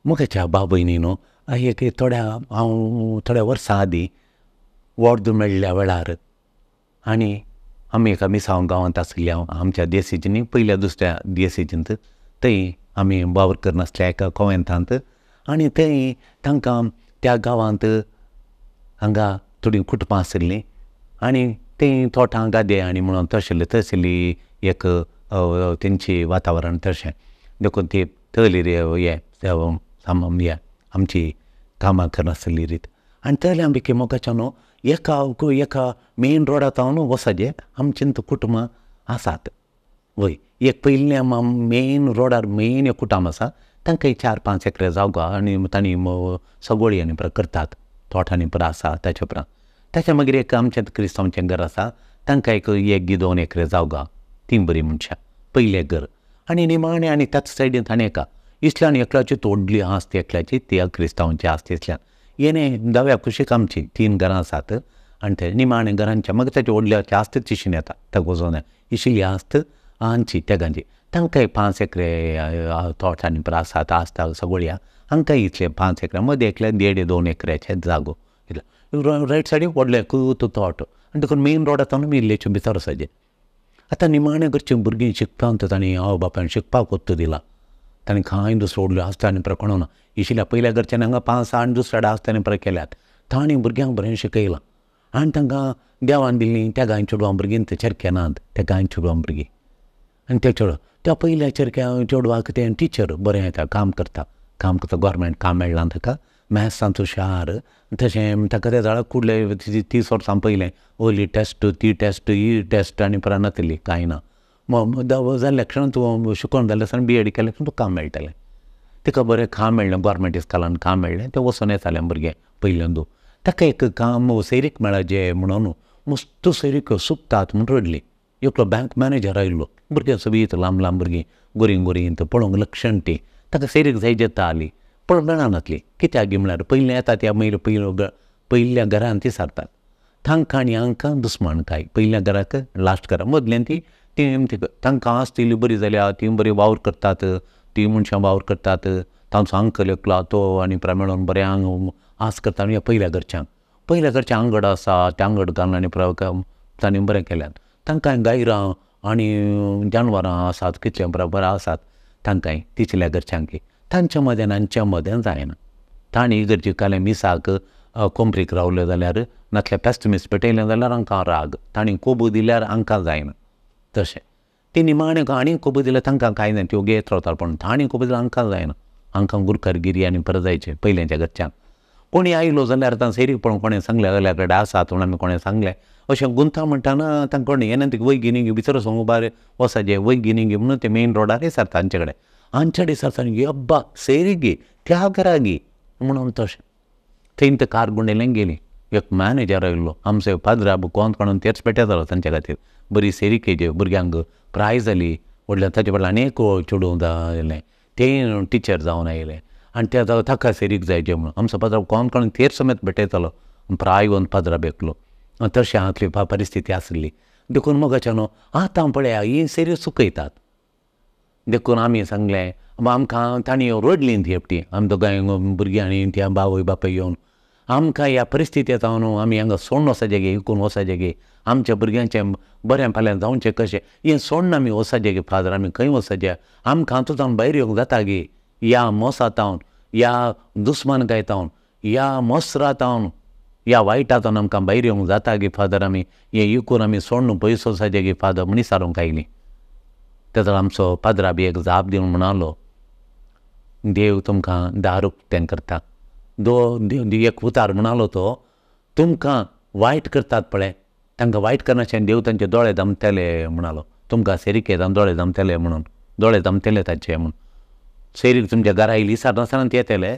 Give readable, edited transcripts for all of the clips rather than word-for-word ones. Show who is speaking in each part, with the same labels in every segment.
Speaker 1: मुखाच्या भाव भयणीनो एक हांव थोड्या वर्सां आदीं वर्द मेळ्ळ्या वेळार आनी आमी एका मिसांव गांवांत आशिल्ले आमच्या देसीचे न्ही पयल्या दुसऱ्या देसीचेंत थंय आमी वावर करनासल्या एका कॉवेंतांत आनी थंय तांकां त्या गांवांत हांगा थोडीं कुटुंबां आशिल्लीं आनी थंय तोठां गादे आनी म्हणून तशेली एक तेंची वातावरण तशें देखून ती थंय आमची कामां करनासली रीत आनी थंय बेगी मोगाच्या न्हू एका मेन रोडांतावन वसाजे आमचें कुटुंबां आसात वय एक पयल्या मेन रोडार मेन एक कुटुंब आसा तांकां 4-5 एक्रे जावो आनी तांणी सगोळी आनी करतात तोठांनी आसा ताच्या मागीर एक आमचें क्रिस्तांवांचें घर आसा तांकां एक 2 एक्रे जावो ती बरी मनशां पयलें घर आनी निमाणें आनी त्याच सायडीन ताणें एका इतल्यान एकल्याची तोडली आस्त एकल्याची ती क्रिस्तांवांची आस्त इतल्यान येणें दाव्या कुशीक आमची 3 घरां आसात आनी ते निमाणें घरांच्या मागीर ताची व्हडल्याची आस्त चिशीन येता ताका वचोन इशिल्ली आस्त आमची तेगांची तांकांय 5 एक्रे तोठांनी आसात आसता सगळ्या हांकांय इतले 5 एक्रे मदीं एकल्या 1.5-2 एक्र्याचे जागो रायट सायडीक व्हडले तोट आनी देखून मेन रोडांतल्यान इल्लेचे भितर वसाजे आतां निमाणें घरचीं भुरगीं शिकपाक तांणी आवय बापायन शिकपाक वत्त दिला तांणी कांय दुसरो व्हडल्यो आस्ता आनी कोणो ना इशिल्ल्या पयल्या घरच्यान हांगा 5-6 आनी दुसऱ्या आस्ता आनी केल्यात तांणी भुरग्यांक बरें शिकयलां आनी तांकां देवान दिल्लीं त्या गांय चेडवां भुरगीं ते चेडके नात त्या गांय चेडवां भुरगीं आनी ते चेडवां त्या पयल्या चेडक्या चेडवाक तें टिचर बरें येता काम करता गव्हर्मेंट काम मेळ्ळां ताका मॅथ्सांचो शार तशें ताका त्या झाडाक कुडले 30 वर्सां पयलें ओली टेस्ट ती टेस्ट ही टेस्ट आनी नासली कांय ना जाल्ल्या क्षणांत तूं शिकोवन जाल्ल्या आनी BEd केलें तुका काम मेळटलें ताका बरें काम मेळ्ळें गव्हर्मेंट इस्कॉलान काम मेळ्ळें तें वचून येतालें भुरगें पयल्यांदू ताका एक काम सैरीक मेळ्ळें जें म्हणून मस्त सैरीक सुकतात म्हूण रडली एकलो बँक मॅनेजर आयिल्लो भुरगें सगळीं ल्हान भुरगीं गोरीं पळोवंक लक्षण ती ताका सैरीक जाय जेता आली पूण मेळनासली कित्याक म्हळ्यार पयलें येता त्या पयल्या घरान ती सारतात तांकां आनी हांकां दुस्मान काय पयल्या घराक लास्ट घरा मदल्यान ती तांकां आस्त इल्ली बरी जाल्या ती बरी वावर करतात ती मनशां वावर करतात तांचो अंकल एकलो तो आनी मेळोन बरें आस करता आनी पयल्या घरचें आंगड आसा त्या आंगड घालून आनी तांणी बरें केल्यात तांकां गायरां आनी जानवरां आसात कितले बरोबर आसात तांकांय तिचल्या घरच्यांक तांच्या मदें हांच्या मदें जायना तांणी इगर्जी काले मिसाक कोंबरीक रावले जाल्यार नातल्या पेस्टमीस पेटयलें जाल्यार हांकां राग तांणी कोबू दिल्यार हांकां जायना तशें ती निमाणें आनी कोबू दिल्यार तांकां कांय ना त्यो घेत रावताले पूण तांणी कोबू दिल्यार हांकां जायना हांकां गुरकारगिरी आनी परत जायचें पयलेंच्या घरच्यांक कोणी आयलो जाल्यार आतां सैरीक पळोवन कोणें सांगलें जाल्यार कडेन आसात म्हूण आमी कोणें सांगलें अशें गुंथा म्हणटाना तांकां कोणें येना ती वय गिनी भितर वचूंक उबार वसाजे वय गिनी म्हणून ते मेन रोडार सारता तांचे कडेन आमच्या कडेन सारता गे अब्बा सैरीक गे त्या घरा गे म्हणून तशें थंय ते कार गुंडेलें गेली एक मॅनेजर आयिल्लो आमचो पाद्रा कोंत काडून तेच पेटे जालो तांच्या खातीर बरी सैरीकेचे भुरग्यांक प्रायज जाली व्हडल्या ताचे फाटल्यान आनीक चेडूं जालें तें टिचर जावन आयलें आनी त्या ताका सैरीक जायचें म्हणून आमचो पाद्रा कोंत काडून तेर समेत पेटयतालो प्राय व्हरून पाद्रा बेकलो तशें हातली परिस्थिती आसली देखून मोगाच्या न्हू आतां पळया ही सैरीक सुकयतात देखून आमी सांगलें आमकां तांणी रडलीं ती हेपटी आमी दोगांय भुरगीं आनी त्या बावय बापाय येवन आमकां ह्या परिस्थितींत न्हू आमी हांगा सोडून वसाजे गे विकून वसाजे गे आमच्या भुरग्यांचें बरें फाल्यां जावचें कशें हें सोडून आमी वसाजे गे फादर आमी खंय वसाजे आमकां हातूंत भायर येवंक जाता गे ह्या मोसातावन ह्या दुस्मानकायतावन ह्या मोसरातावन ह्या वायटातावन आमकां भायर येवंक जाता गे फादर आमी हें विकून आमी सोडून पयस वसाजे गे फादर म्हणी सारूंक आयलीं तेजो आमचो पाद्रा बी एक जाप दिवन म्हणालो देव तुमकां दारूक तें करता एक उतार म्हणालो तो तुमकां वायट करतात पळय तांकां वायट करनाशें देव तांचे दोळे जमतले म्हणालो तुमकां सैरीके दोळे जमतले म्हणून दोळे जमतले तांचे म्हणून सैरीक तुमच्या घरा येयली नासतना ते येतले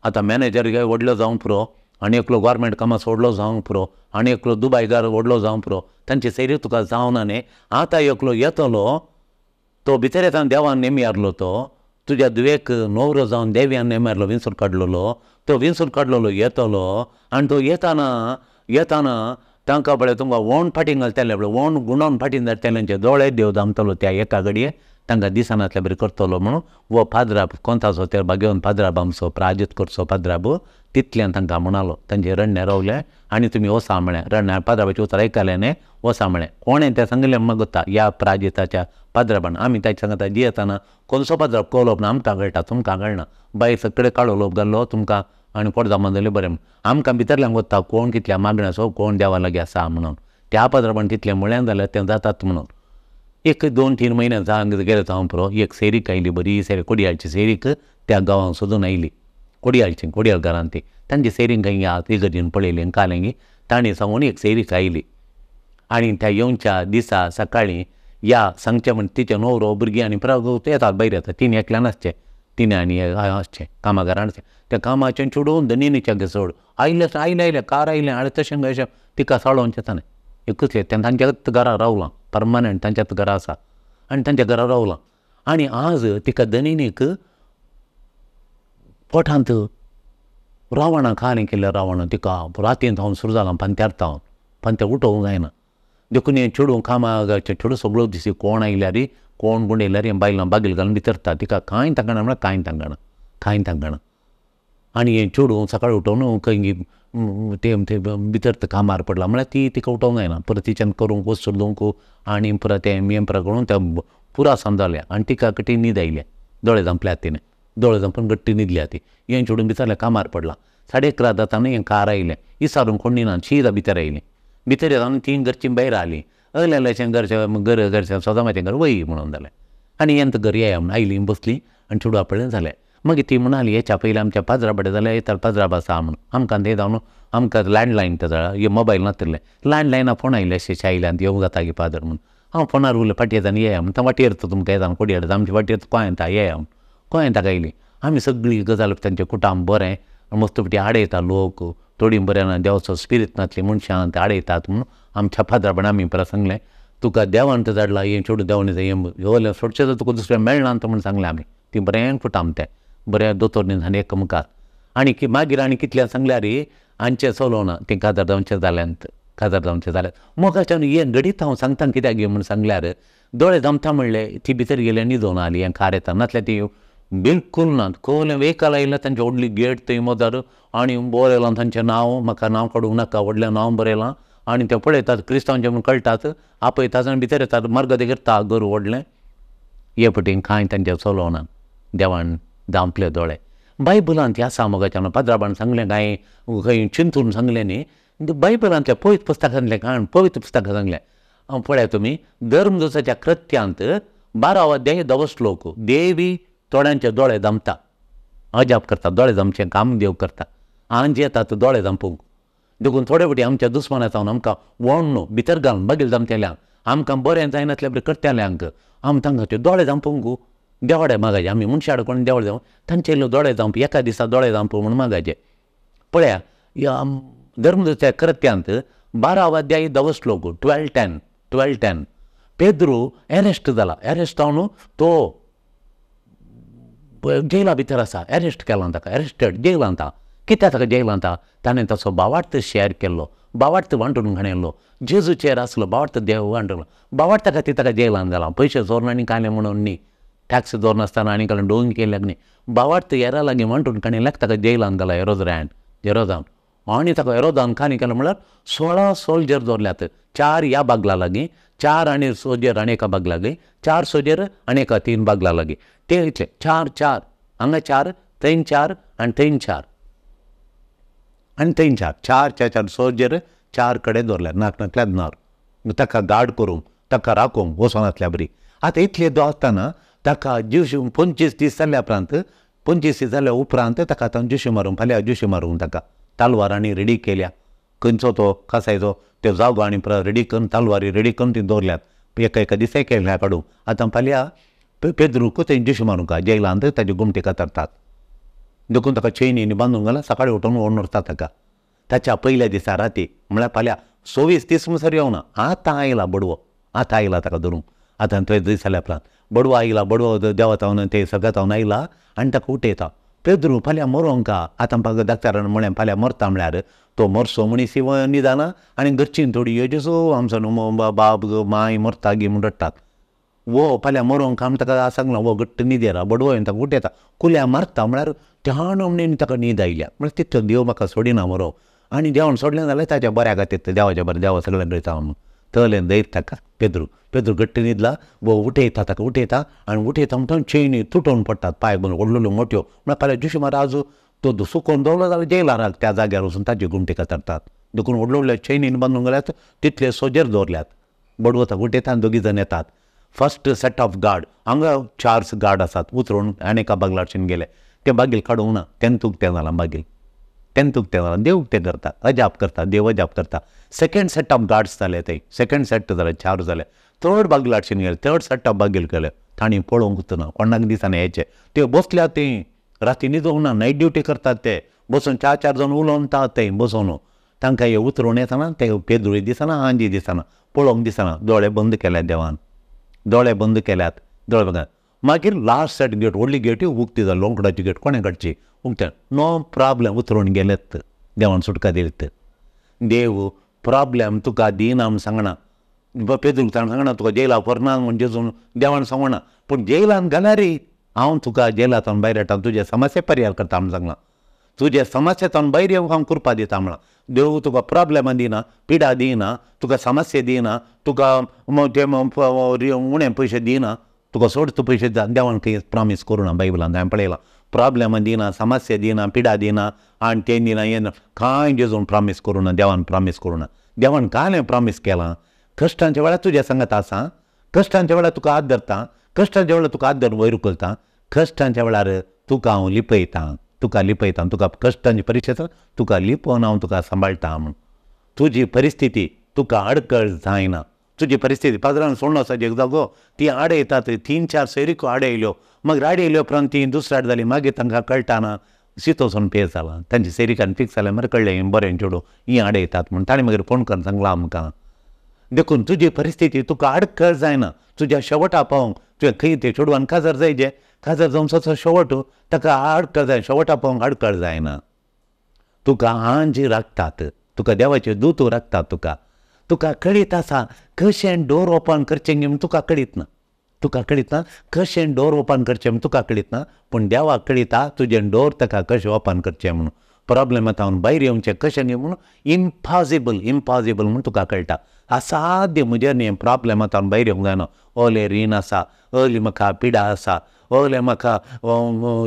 Speaker 1: आतां मॅनेजर व्हडलो जावं पुरो आनी एकलो गव्हर्मेंट कामां सोडलो जावंक पुरो आनी एकलो दुबायकार व्हडलो जावं पुरो तांचे सैरीक तुका जावना न्ही आतां एकलो येतलो तो भितर येता देवान नेमी हारलो तो तुज्या दुवेक न्हवरो जावन देव्यान नेमी हारलो विंसूर काडलेलो तो विंसूर काडलेलो येतलो आनी तो येताना तांकां पळय तुमकां वोंड फाटीं घालतले पळय वोंड गुंडावन फाटीं धाडटलेंचे दोळे देव जमतलो त्या एका घडये तांकां दिसनातल्या बरी करतलो म्हणून वो पाद्राब कोंताचो तेरबा घेवन पाद्राब आमचो प्राजीत करचो पाद्राब तितल्यान तांकां म्हणलो तांचे रडणे रावले आनी तुमी वसा म्हळें रडण्या पाद्राबाचें उतर आयकलें न्ही वसा म्हळें कोणें तें सांगलें मागता ह्या प्राजिताच्या पाद्राबान आमी ताच्या सांगता जियेताना खंयचो पाद्राब कळप ना आमकां कळटा तुमकां कळना बाय सगळे काळो लोक घाल्लो तुमकां आनी पोट जमा जालें बरें आमकां भितरल्यांक वता कोण कितल्या मागण्याचो कोण देवा लागीं आसा म्हणून त्या पाद्राबान तितलें म्हळें जाल्यार तें जातात म्हणून 1-2-3 म्हयने जावन गेलो हांव पुरो एक सेरीक आयली बरी सेरी कोडयाळची सेरीक त्या गांवांत सोदून आयली कोडयाळ घरांत ती तांची सेरींक खंय तिगडीन पळयली कालेंगी ताणें सांगून एक सेरीक आयली आनी त्या येवच्या दिसा सकाळीं या सांगचें म्हण तिचे न्हवरो भुरगीं आनी येतात भायर येतात तिने एकल्यान आसचें तिने आनी आसचें कामागारान आसचें त्या कामाचें चुडून धनिनीच्या सोड आयले कार आयलें आनी तशें अशें तिका साळोवचें ताणें एकूच तें तांच्याच घरा रावलां परमनंट तांच्याच घरा आसा आनी तांच्या घरा रावलां आनी आज तिका धनिनीक पोठांत रावणां खालें केलें रावण तिका रातीन थावन सुरू जालां पंत्यार थावन पंत्या उठोवंक जायना देखून हें चेडूं कामाचें चेडूं सगळो दिसी कोण आयल्यार कोण गुंडयल्यार हें बायलां बागील घालून भितरता तिका कांय तांगणा म्हळ्यार कांय तांगणा आनी हें चेडूं सकाळीं उठोवन खंय तें भितर कामार पडला म्हळ्यार ती तिका उठोवंक जायना परत तिच्यान करूंक वस्तू दोवंक आनी परत तें मेंपरा करून तें पुरा समजालें आनी तिका कटी न्हीद आयलें दोळे धांपल्यात तिणें दोळे धांपून गट्टी न्हिदल्या ती हें चेडूं भितरलें कामार पडलां 11:30 जाताना हें कार आयलें इसारून कोण न्हिना शीदा भितर आयलीं भितर येताना तीन घरचीं भायर आलीं अशें घरचें सोदामाचें घर वय म्हणून जालें आनी हें घर येया म्हण आयलीं बसलीं आनी चेडूं आपलें जालें मागीर ती म्हणाली हेच्या पयलीं आमच्या पाजराबाडे जाल्यार येता पाजराब आसा म्हणून आमकां तें जावन आमकां लँडलायन हे मोबायल नासलें लँडलायना फोन आयले अशें आयल्यान येवंक जाता गी पादर म्हणून हांव फोनार उरलें फाटी येताना येया म्हणून वाटेर तुमकां येता कोडयार आमचे वाटेर खंय येता येया म्हणून खंय येता आयलीं आमी सगळीं गजाल तांचें कुटाम बरें मस्त पेटी आडयता लोक थोडीं बरें देवाचो स्पिरीट नासलीं मनशां ते आडयतात म्हणून आमच्या पाद्राबाण आमी परत सांगलें तुका देवान तें धाडलां हें चेडूं देवान हें सोडचें जाल्यार तुका दुसरें मेळना म्हणून सांगलें आमी ती बरें कुटाम तें बरें दोतोर न्हिद एक मुखार आनी मागीर आनी कितल्या सांगल्यार आमचें चलोवना तें काजार जावचें जाल्यात मोगाच्यान हें घडीत हांव सांगता कित्याक गे म्हूण सांगल्यार दोळे जमता म्हणलें ती भितर गेलें न्हिदोवन आली हें कार येता नातल्यार ती बिलकूल ना खोल वेहिकल आयल्यार तांचें व्हडली गेट थंय मदार आनी बरयलां तांचें नांव म्हाका नांव काडूंक नाका व्हडलें नांव बरयलां आनी तें पळयतात क्रिस्तांवचें म्हूण कळटात आपयतात आनी भितर येतात मार्ग घेता घर व्हडलें हे पटीन कांय तांचें चलोवना देवान दांपले दोळे बायबलांत ह्या सामोगाच्यान पाद्राबान सांगलें काय खंय चिंतून सांगलें न्ही बायबलांतल्या पवित्र पुस्तकांतलें काण पवित्र पुस्तकां सांगलें पळयात तुमी धर्मदूताच्या कृत्यांत 12 अध्याय 10 श्लोक देवी थोड्यांचे दोळे जमता अजाप करता दोळे जमचें काम देव करता आंज येतात दोळे जमपूंक देखून थोडे फावटी आमच्या दुस्माना जावन आमकां वळणो भितर घालून बागील जमतेल्यांक आमकां बरें जायनातल्या बरें करतेल्यांक आमी तांकां दोळे जमपूंक देवाडे मागायचे आमी मनशाड कोण देवळ जावं तांचे दोळे जावप एका दिसा दोळे जावप म्हूण मागायचे पळया ह्या धर्मदूताच्या कृत्यांत 12 अध्याय 10 श्लोक 12:10 पेद्रू एरेस्ट जाला एरेस्ट जावन तो जेला भितर आसा एरेस्ट केला ताका एरेस्टेड जेलांत कित्याक ताका जेलांत ताणें ताचो भावार्थ शेअर केल्लो भावार्थ वांटून घाणेल्लो जेजूचेर आसलो भावार्थ देव वांटलो भावार्था खातीर ताका जेलांत जाला पयशे चोरना आनी कांय म्हणून न्ही टॅक्स दवरनासतना आनी कांय डोंग केल्याक न्ही भावार्थ हेरा लागीं वांटून काणयल्याक ताका जेलांत घाला हेरोदान आनी ताका हेरोदान काणी केलो म्हळ्यार 16 सोल्जर दवरल्यात 4 ह्या बागला लागीं 4 आनी सोजर आनी एका बागला लागीं 4 सोजर आनी एका 3 बागला लागीं ते इतले 4 हांगा 4 थंय 4 आनी थंय 4 आनी थंय 4 सोजर 4 कडेन दवरल्यात नाकल्यात नार ताका गार्ड करूंक ताका राखूंक वचोन आसल्या बरी आतां इतले आसतना ताका ज्यूशी 25 दीस जाल्ल्या उपरांत 25 दीस जाल्या उपरांत ताका आतां ज्यूशी मारूंक फाल्यां ज्यूशी मारूंक ताका तालवारांनी रेडी केल्या खंयचो तो कासायचो त्यो जागो आनी रेडी करून तालवारी रेडी करून ती दवरल्यात एका दिसा केल्या काडूंक आतां फाल्यां पेद्रूक थंय ज्यूशी मारूंक जेलांत ताजे गुमटी कातरतात देखून ताका चेनीनी बांदूंक घाला सकाळीं उठून व्हरून व्हरता ताका ताच्या पयल्या दिसा राती म्हळ्यार फाल्यां 24 दीस म्हणसर येवना आतां आयला बडवो आतां आयला ताका धरूंक आतां थंय दीस जाल्या उपरांत बडवो आयला बडवो देवात ते सगळ्यात आयला आनी ताका उठयता पेद्रू फाल्यां मरोंक आतां म्हाका डाक्टरान म्हळें फाल्यां मरता म्हळ्यार तो मरसो मनीस निदाना आनी घरचीं थोडी जेजू आमचो न्हू बाब माय मरता गी म्हूण रडटात वो फाल्यां मरोंक आमी ताका सांगलां वो घट्ट न्हिदेर राव बडवो येवन ताका उठयता कुल्या मारता म्हळ्यार त्या नमणेन ताका न्हीद आयल्या म्हळ्यार तितलो देव म्हाका सोडिना मरो आनी देवान सोडलें जाल्यार ताच्या बऱ्या खातीर देवाच्या बरें देवा सगळ्यांक करता म्हूण तळें दैत ताका पेद्रू घट्ट न्हिदला वो उठयता ताका उठयता आनी उठयता म्हणटा चेनी तुटोवन पडटात पांय बंद व्हडल्यो मोठ्यो म्हळ्यार फाल्यां जुशी महाराज तो सुकोवन दवरलो जाल्यार जेलार त्या जाग्यार वचून ताची गुमटी कातरतात देखून व्हडल्यो चेनीन बांदून गेल्यात तितले सोजेर दवरल्यात बडवो ताका उठयता आनी दोगी जाण येतात फर्स्ट सेट ऑफ गार्ड हांगा 4 गार्ड आसात उतरून आनी एका बागलाडच्यान गेले ते बागील काडूंक ना तेन्ना उक्तें जालां बागील तेन्ना उक्तें जालां देव उक्तें करता अजाप करता देव अजाप करता सेकंड सेट ऑफ गार्ड्स जाले ते सेकंड सेट जाले 4 जाले थर्ड बागलाडच्यान गेले थर्ड सेट ऑफ बागील केले तांणी पळोवंक वचना कोणाक दिसना हेचे ते बसल्यात ते राती न्हिदोंक ना नायट ड्युटी करतात ते बसून 4 जाण उलोवतात ते बसून तांकां हे उतरून येतना ते पेद्रूय दिसना आंजी दिसना पळोवंक दिसना दोळे बंद केल्यात देवान दोळे बंद केल्यात दोळे बंद मागीर लास्ट सेट गेट व्हडली गेट उक्ती जाली लोंकडाची गेट कोणें काडची उक्तें नो प्रॉब्लेम उतरून गेलेत देवान सुटका दिलीत देव प्रॉब्लेम तुका दिना म्हूण सांगना पेद्रूक ताणें सांगना तुका जेला व्हरना म्हूण जेजून देवान सांगना पूण जेलान घाल्यारय हांव तुका जेलांतल्यान भायर हाडटा तुजे समस्या परिहार करता म्हूण सांगलां तुजे समस्येंतल्यान भायर येवंक हांव कृपा दिता म्हळां देव तुका प्रॉब्लेमां दिना पिडा दिना तुका समस्या दिना तुका ते उणें पयशे दिना तुका सोडता पयशे देवान खंय प्रॉमीस करूना बायबलांत हांवें पळयलां प्रॉब्लेमां दिना समस्या दिना पिडा दिना आनी तें दिना हें ना कांय जेजून प्रॉमीस करूना देवान प्रॉमीस करूना देवान कांय प्रॉमीस केलां कश्टांच्या वेळार तुज्या सांगात आसा कश्टांच्या वेळार तुका हात धरता कश्टांच्या वेळार तुका हात धरून वयर उखलता कश्टांच्या वेळार तुका हांव लिपयतां तुका कश्टांची परिस्थिती तुका लिपोवन हांव तुका सांबाळटा म्हूण तुजी परिस्थिती तुका आडकळ जायना तुजी परिस्थिती पाजरान सोडून वचपाची एक जागो ती आड येतात 3-4 सोयरीको आड येयल्यो मागीर आड येयल्यो उपरांत ती दुसऱ्याड जाली मागीर तांकां कळटाना सीत वचून पेज जाला तांची सोयरीकान फिक्स जालें मागीर कळ्ळें बरें चेडू ही आड येतात म्हूण ताणें मागीर फोन करून सांगलां आमकां देखून तुजी परिस्थिती तुका आडकळ जायना तुज्या शेवटा पावोंक तुवें खंय ते चेडवान काजर जायचे काजर जावन सो शेवट ताका आडकळ जाय शेवटा पावोंक आडकळ जायना तुका आंजी राखतात तुका देवाचे दूत राखतात तुका कळीत आसा कशें डोर ओपन करचें म्हूण तुका कळीत ना कशें डोर ओपन करचें म्हूण तुका कळीत ना पूण देवाक कळिता तुजें डोर ताका कशें ओपन करचें म्हणून प्रॉब्लेमांतल्यान भायर येवचें कशें न्ही म्हणून इम्पॉसिबल म्हणून तुका कळटा असाध्य म्हजे न्ही प्रॉब्लेमांतल्यान भायर येवंक जायना ओले रीण आसा ओली म्हाका पिडा आसा ओले म्हाका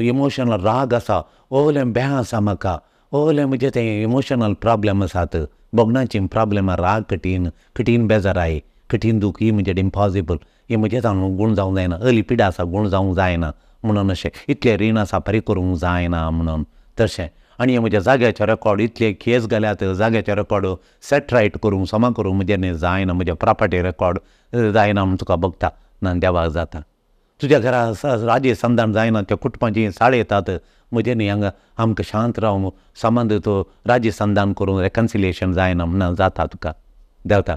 Speaker 1: इमोशनल राग आसा ओलें भें आसा म्हाका ओले म्हजे ते इमोशनल प्रॉब्लेम आसात बोगनाची प्रॉब्लेमां राग कठीण बेजाराय कठीण दूख ही म्हणजे इम्पॉसिबल ही म्हजेच हांव गूण जावंक जायना अली पिडा आसा गूण जावंक जायना म्हणून अशें इतलें रीण आसा फारीक करूंक जायना म्हणून तशें आनी हे म्हज्या जाग्याचे रेकॉर्ड इतले केस घाल्यात जाग्याचे रेकॉर्ड सेट रायट करूंक समा करूंक म्हजे न्ही जायना म्हजे प्रॉपर्टी रेकॉर्ड जायना म्हूण तुका बगता ना देवाक जाता तुज्या घरा राजे संधान जायना त्या कुटुंबाची साळ येतात म्हजे न्ही हांगा आमकां शांत रावंक संबंद तो राजे संधान करूंक रेकन्सिलिएशन जायना म्हणून जाता तुका देवता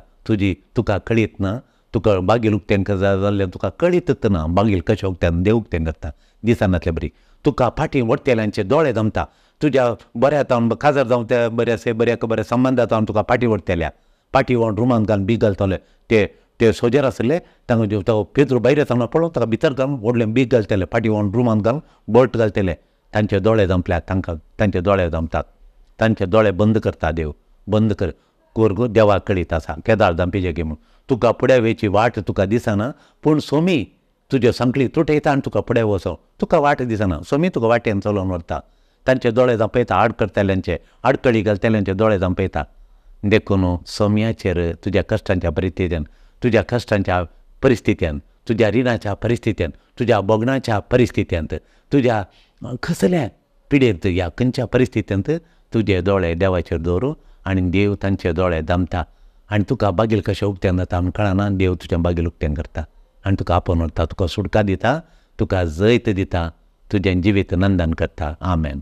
Speaker 1: तुका कळीत ना तुका बागील उक्तें जाल्लें तुका कळीतच ना बागील कशें उक्तें देव उक्तें करता दिसनातलें बरी तुका फाटीं वडतेल्यांचे दोळे जमता तुज्या बऱ्यातावन काजार जावं त्या बऱ्या संबंदांतावन तुका फाटीं वडतेल्या फाटीं व्हरून रुमान घालून बीग घालतले ते सोजेर आसले तांकां तो पेद्रू भायर येताना पळोवन ताका भितर घालून व्हडलें बीग घालतले फाटीं व्हरून रुमान घालून बोल्ट घालतले तांचे दोळे जमल्यात तांचे दोळे जमतात तांचे दोळे बंद करता देव बंद कर देवाक कळीत आसा केदार जंपेचे गे म्हूण तुका फुडें वेची वाट तुका दिसना पूण सोमी तुजे संकळी तुटयता आनी तुका फुडें वचों तुका वाट दिसना सोमी तुका वाटेन चलोवन व्हरता तांचे दोळे जंपयता आडकळी घालतल्यांचे दोळे जंपयता देखून सोम्याचेर तुज्या कश्टांच्या परिस्थितीन तुज्या कश्टांच्या परिस्थितीन तुज्या रिणाच्या परिस्थितीन तुज्या बोगणाच्या परिस्थितींत तुज्या कसल्या पिडेंत ह्या खंयच्या परिस्थितींत तुजे दोळे देवाचेर दवरूं आनी देव तांचे दोळे जमता आनी तुका बागील कशें उक्तें जाता म्हूण कळना देव तुजें बागील उक्तें करता आनी तुका आपोवन व्हरता तुका सुटका दिता तुका जैत दिता तुजें जिवीत नंदन करता आमेन.